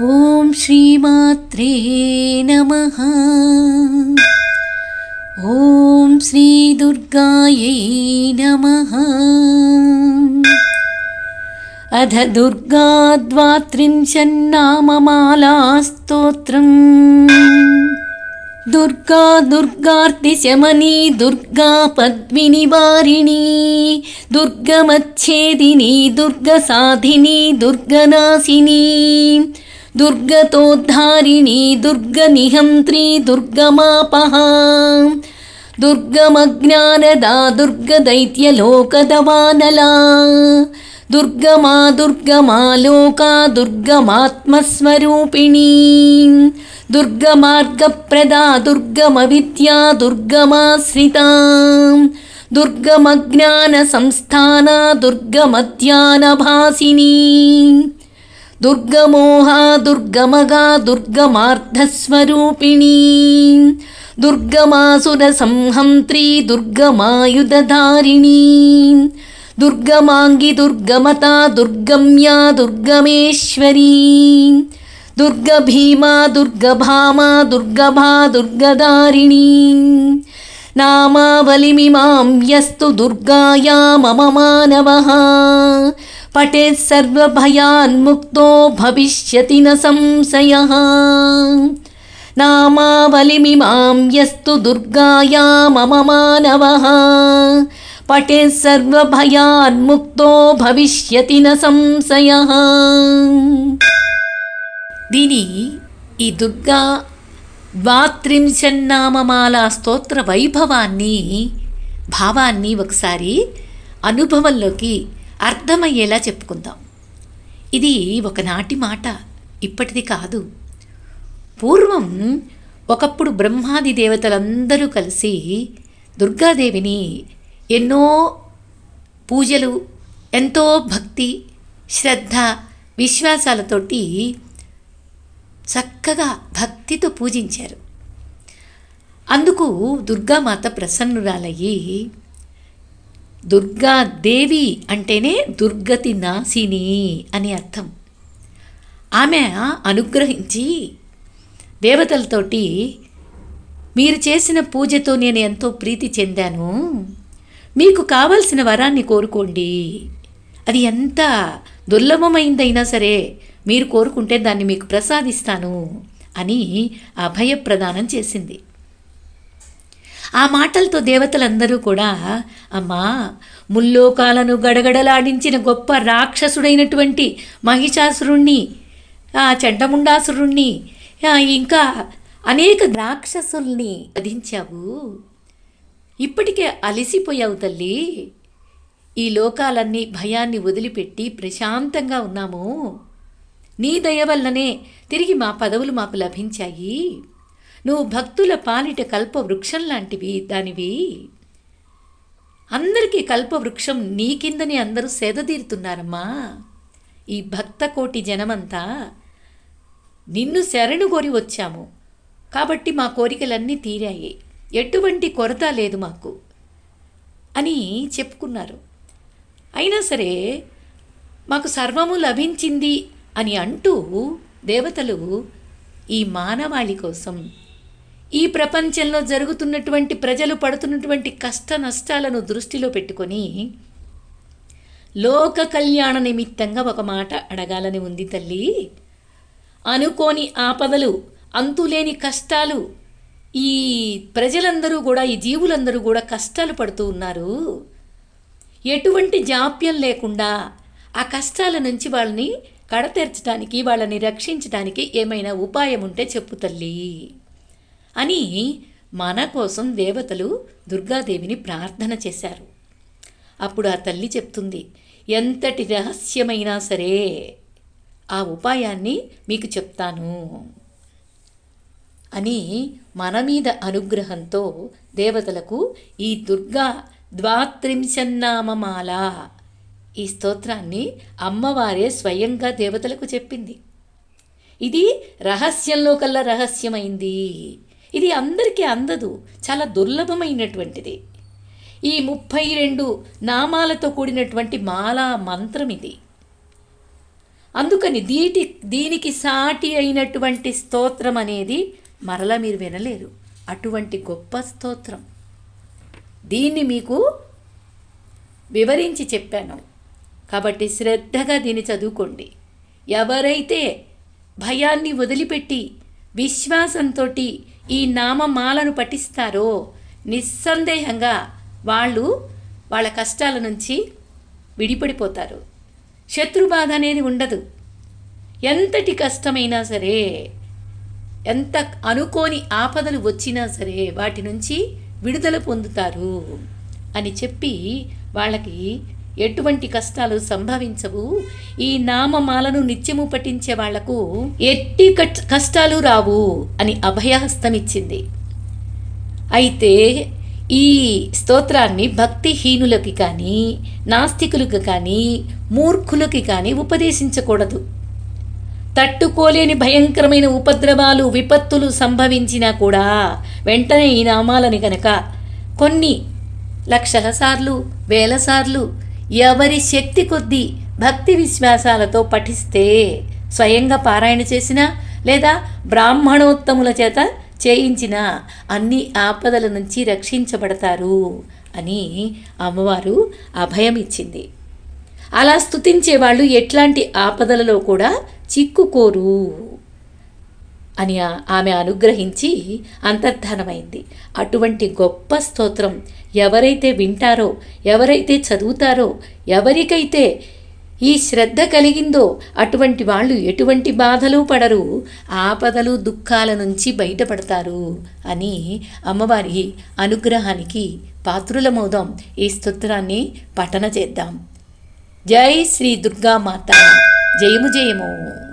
ఓం శ్రీమాత్రే నమః. ఓం శ్రీ దుర్గాయై నమః. అధ దుర్గా ద్వాత్రింశన్నామమాలా స్తోత్రం. దుర్గా దుర్గార్తి శమనీ దుర్గా పద్మినివారిణీ దుర్గమచ్ఛేదినీ దుర్గసాధినీ దుర్గనాశినీ దుర్గతోద్ధారిణీ దుర్గనిహంత్రీ దుర్గమాపహా దుర్గమజ్ఞానదా దుర్గదైత్యలోకదవానలా దుర్గమా దుర్గమా లోకా దుర్గమాత్మస్వరూపిణీ దుర్గమార్గప్రదా దుర్గమవిద్యా దుర్గమాశ్రితా దుర్గమజ్ఞానసంస్థానా దుర్గమధ్యానభాసినీ దుర్గమోహా దుర్గమగా దుర్గమార్ధస్వరూపిణీ దుర్గమాసురసంహంత్రీ దుర్గమాయుధధారిణీ దుర్గమాంగి దుర్గమతా దుర్గమ్యా దుర్గమేశ్వరీ దుర్గభీమా దుర్గభామా దుర్గభా దుర్గదారిణీ నామావళిమిమాం యస్తు దుర్గాయా మమ మానవః పఠేత్ సర్వభయాన్ముక్తో భవిష్యతి న సంశయః. నామావళిమిమాం యస్తు దుర్గాయా మమ మానవః పఠేత్ సర్వభయాన్ముక్తో భవిష్యతి న సంశయః. దీని ఈ దుర్గా ద్వాత్రింశన్నామమాల స్తోత్ర వైభవాన్ని భావాన్ని ఒకసారి అనుభవంలోకి అర్థమయ్యేలా చెప్పుకుందాం. ఇది ఒకనాటి మాట, ఇప్పటిది కాదు. పూర్వం ఒకప్పుడు బ్రహ్మాది దేవతలందరూ కలిసి దుర్గాదేవిని ఎన్నో పూజలు, ఎంతో భక్తి, శ్రద్ధ, విశ్వాసాలతోటి చక్కగా భక్తితో పూజించారు. అందుకు దుర్గామాత ప్రసన్నురాలయ్యి, దుర్గాదేవి అంటేనే దుర్గతి నాశిని అని అర్థం. ఆమె అనుగ్రహించి దేవతలతోటి, మీరు చేసిన పూజతో నేను ఎంతో ప్రీతి చెందాను, మీకు కావలసిన వరాన్ని కోరుకోండి, అది ఎంత దుర్లభమైందైనా సరే మీరు కోరుకుంటే దాన్ని మీకు ప్రసాదిస్తాను అని అభయప్రదానం చేసింది. ఆ మాటలతో దేవతలందరూ కూడా, అమ్మా, ముల్లోకాలను గడగడలాడించిన గొప్ప రాక్షసుడైనటువంటి మహిషాసురుణ్ణి, చండముండాసురుణ్ణి, ఇంకా అనేక రాక్షసుల్ని వధించావు, ఇప్పటికే అలసిపోయావు తల్లి, ఈ లోకాలన్నీ భయాన్ని వదిలిపెట్టి ప్రశాంతంగా ఉన్నాము, నీ దయ వల్లనే తిరిగి మా పదవులు మాకు లభించాయి, నువ్వు భక్తుల పాలిట కల్పవృక్షం లాంటివి దానివి, అందరికీ కల్పవృక్షం నీ కిందని అందరూ సేదతీరుతున్నారమ్మా, ఈ భక్త కోటి జనమంతా నిన్ను శరణు కోరి వచ్చాము కాబట్టి మా కోరికలన్నీ తీరాయి, ఎటువంటి కొరత లేదు మాకు అని చెప్పుకున్నారు. అయినా సరే మాకు సర్వము లభించింది అని అంటూ దేవతలు ఈ మానవాళి కోసం, ఈ ప్రపంచంలో జరుగుతున్నటువంటి ప్రజలు పడుతున్నటువంటి కష్ట నష్టాలను దృష్టిలో పెట్టుకొని లోక కళ్యాణ నిమిత్తంగా ఒక మాట అడగాలని ఉంది తల్లి. అనుకోని ఆపదలు, అంతులేని కష్టాలు, ఈ ప్రజలందరూ కూడా, ఈ జీవులందరూ కూడా కష్టాలు పడుతూ ఉన్నారు. ఎటువంటి జాప్యం లేకుండా ఆ కష్టాల నుంచి వాళ్ళని కడతెర్చడానికి, వాళ్ళని రక్షించడానికి ఏమైనా ఉపాయం ఉంటే చెప్పు తల్లి అని మన కోసం దేవతలు దుర్గాదేవిని ప్రార్థన చేశారు. అప్పుడు ఆ తల్లి చెప్తుంది, ఎంతటి రహస్యమైనా సరే ఆ ఉపాయాన్ని మీకు చెప్తాను అని మన మీద అనుగ్రహంతో దేవతలకు ఈ దుర్గా ద్వాత్రింశన్నామమాల ఈ స్తోత్రాన్ని అమ్మవారే స్వయంగా దేవతలకు చెప్పింది. ఇది రహస్యంలో కల్లా రహస్యమైంది, ఇది అందరికీ అందదు, చాలా దుర్లభమైనటువంటిది. ఈ 32 నామాలతో కూడినటువంటి మాలా మంత్రం ఇది. అందుకని దీనికి సాటి అయినటువంటి స్తోత్రం అనేది మరలా మీరు వినలేరు. అటువంటి గొప్ప స్తోత్రం. దీన్ని మీకు వివరించి చెప్పాను కాబట్టి శ్రద్ధగా దీన్ని చదువుకోండి. ఎవరైతే భయాన్ని వదిలిపెట్టి విశ్వాసంతో ఈ నామమాలను పఠిస్తారో నిస్సందేహంగా వాళ్ళ కష్టాల నుంచి విడిపడిపోతారు. శత్రుబాధ అనేది ఉండదు. ఎంతటి కష్టమైనా సరే, ఎంత అనుకోని ఆపదలు వచ్చినా సరే వాటి నుంచి విడుదల పొందుతారు అని చెప్పి వాళ్ళకి ఎటువంటి కష్టాలు సంభవించవు. ఈ నామమాలను నిత్యము పఠించే వాళ్లకు ఎట్టి కష్టాలు రావు అని అభయహస్తం ఇచ్చింది. అయితే ఈ స్తోత్రాన్ని భక్తిహీనులకి కానీ, నాస్తికులకు కానీ, మూర్ఖులకి కానీ ఉపదేశించకూడదు. తట్టుకోలేని భయంకరమైన ఉపద్రవాలు, విపత్తులు సంభవించినా కూడా వెంటనే ఈ నామాలని కనుక కొన్ని లక్షల సార్లు, వేల సార్లు ఎవరి శక్తి కొద్దీ భక్తి విశ్వాసాలతో పఠిస్తే, స్వయంగా పారాయణ చేసినా లేదా బ్రాహ్మణోత్తముల చేత చేయించిన అన్ని ఆపదల నుంచి రక్షించబడతారు అని అమ్మవారు అభయం ఇచ్చింది. అలా స్తుతించే వాళ్ళు ఎట్లాంటి ఆపదలలో కూడా చిక్కుకోరు అని ఆమె అనుగ్రహించి అంతర్ధానమైంది. అటువంటి గొప్ప స్తోత్రం ఎవరైతే వింటారో, ఎవరైతే చదువుతారో, ఎవరికైతే ఈ శ్రద్ధ కలిగిందో అటువంటి వాళ్ళు ఎటువంటి బాధలు పడరు, ఆపదలు దుఃఖాల నుంచి బయటపడతారు అని అమ్మవారి అనుగ్రహానికి పాత్రులమవుదాం. ఈ స్తోత్రాన్ని పఠన చేద్దాం. జై శ్రీ దుర్గామాత. జయము జయము.